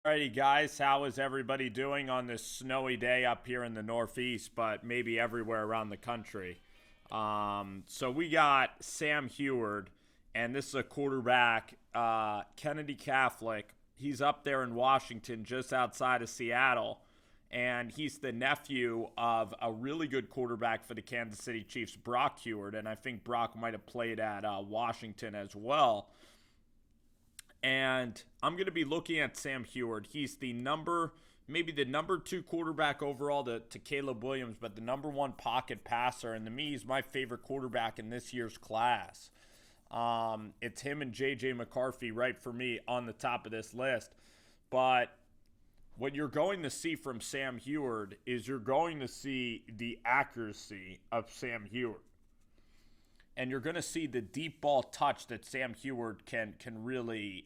Alrighty, guys, how is everybody doing on this snowy day up here in the Northeast, but maybe everywhere around the country? So we got Sam Huard, and this is a quarterback, Kennedy Catholic. He's up there in Washington, just outside of Seattle, and he's the nephew of a really good quarterback for the Kansas City Chiefs, Brock Huard, and I think Brock might have played at Washington as well. And I'm going to be looking at Sam Huard. He's maybe the number two quarterback overall to Caleb Williams, but the number one pocket passer. And to me, he's my favorite quarterback in this year's class. It's him and J.J. McCarthy right for me on the top of this list. But what you're going to see from Sam Huard is you're going to see the accuracy of Sam Huard. And you're going to see the deep ball touch that Sam Huard can really.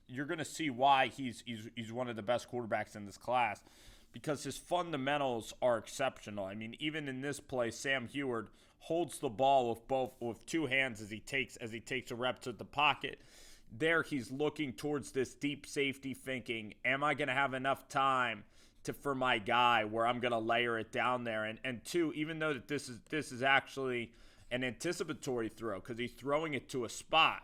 You're going to see why he's one of the best quarterbacks in this class, because his fundamentals are exceptional. I mean, even in this play, Sam Huard holds the ball with two hands as he takes a rep to the pocket. There, he's looking towards this deep safety, thinking, "Am I going to have enough time for my guy where I'm going to layer it down there?" And two, even though that this is actually an anticipatory throw, because he's throwing it to a spot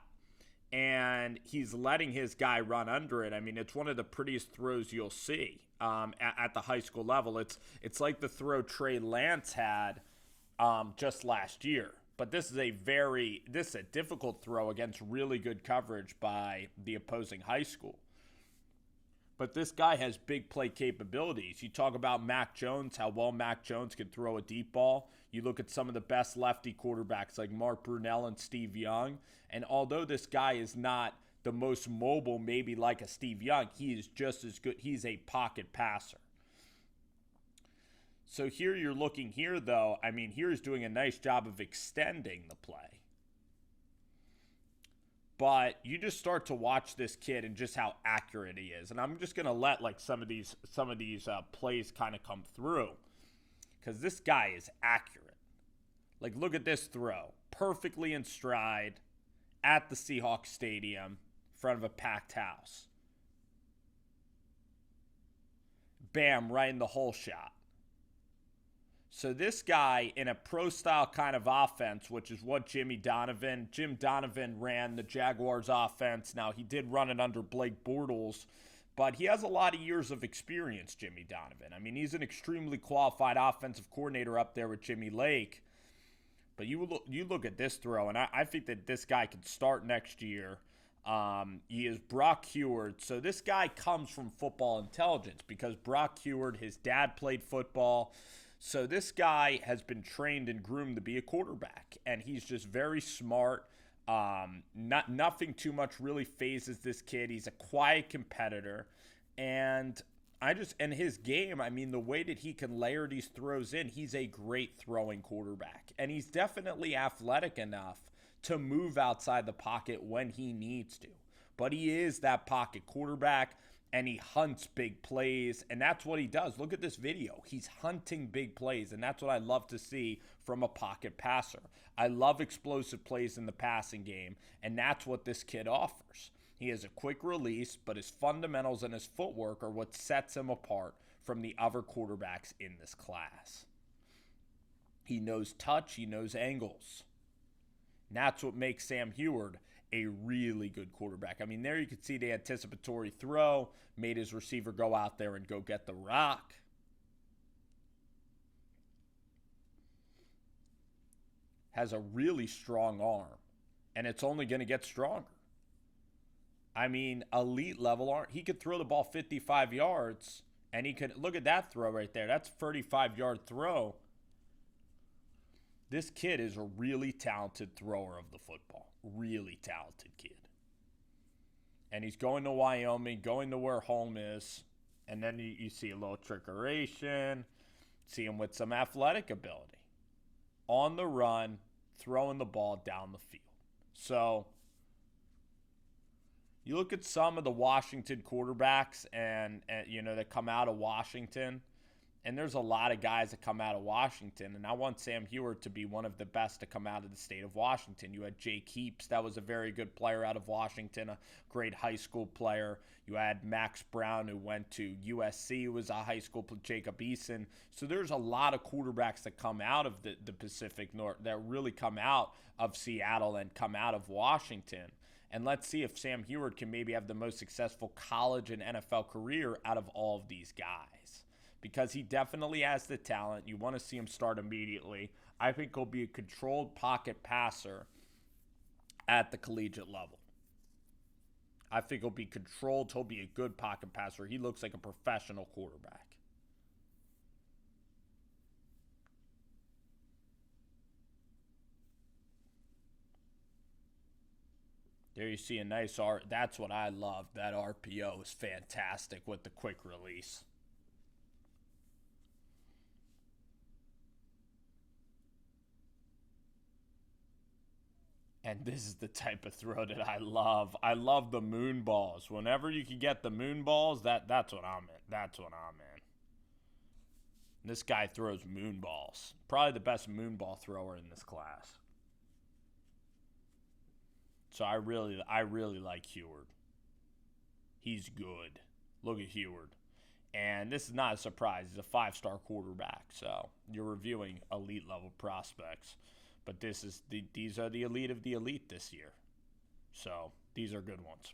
and he's letting his guy run under it. I mean, it's one of the prettiest throws you'll see at the high school level. It's like the throw Trey Lance had just last year. But this is a difficult throw against really good coverage by the opposing high school. But this guy has big play capabilities. You talk about Mac Jones, how well Mac Jones can throw a deep ball. You look at some of the best lefty quarterbacks like Mark Brunell and Steve Young. And although this guy is not the most mobile, maybe like a Steve Young, he is just as good. He's a pocket passer. So here you're looking here, though. I mean, here is doing a nice job of extending the play. But you just start to watch this kid and just how accurate he is. And I'm just going to let like some of these plays kind of come through, because this guy is accurate. Like, look at this throw. Perfectly in stride at the Seahawks Stadium in front of a packed house. Bam, right in the hole shot. So this guy, in a pro-style kind of offense, which is what Jim Donovan ran the Jaguars offense. Now, he did run it under Blake Bortles, but he has a lot of years of experience, Jimmy Donovan. I mean, he's an extremely qualified offensive coordinator up there with Jimmy Lake. But you look at this throw, and I think that this guy could start next year. He is Brock Huard. So this guy comes from Football Intelligence, because Brock Huard, his dad played football. So this guy has been trained and groomed to be a quarterback, and he's just very smart. Nothing too much really phases this kid. He's a quiet competitor, and his game, I mean, the way that he can layer these throws in, he's a great throwing quarterback, and he's definitely athletic enough to move outside the pocket when he needs to. But he is that pocket quarterback, and he hunts big plays, and that's what he does. Look at this video. He's hunting big plays, and that's what I love to see from a pocket passer. I love explosive plays in the passing game, and that's what this kid offers. He has a quick release, but his fundamentals and his footwork are what sets him apart from the other quarterbacks in this class. He knows touch, he knows angles. And that's what makes Sam Huard a really good quarterback. I mean, there you could see the anticipatory throw, made his receiver go out there and go get the rock. Has a really strong arm, and it's only going to get stronger. I mean, elite level arm. He could throw the ball 55 yards, and he could, look at that throw right there. That's a 35-yard throw. This kid is a really talented thrower of the football. Really talented kid. And he's going to Wyoming, going to where home is. And then you see a little trickeration. See him with some athletic ability. On the run, throwing the ball down the field. So, you look at some of the Washington quarterbacks and that come out of Washington. And there's a lot of guys that come out of Washington, and I want Sam Huard to be one of the best to come out of the state of Washington. You had Jake Heaps, that was a very good player out of Washington, a great high school player. You had Max Brown, who went to USC, who was a high school player, Jacob Eason. So there's a lot of quarterbacks that come out of the Pacific North, that really come out of Seattle and come out of Washington. And let's see if Sam Huard can maybe have the most successful college and NFL career out of all of these guys, because he definitely has the talent. You want to see him start immediately. I think he'll be a controlled pocket passer at the collegiate level. I think he'll be controlled. He'll be a good pocket passer. He looks like a professional quarterback. There you see a nice art. That's what I love. That RPO is fantastic with the quick release. And this is the type of throw that I love. I love the moon balls. Whenever you can get the moon balls, that's what I'm in. That's what I'm in. This guy throws moon balls. Probably the best moon ball thrower in this class. So I really like Huard. He's good. Look at Huard. And this is not a surprise. He's a 5-star quarterback. So you're reviewing elite level prospects. But these are the elite of the elite this year. So these are good ones.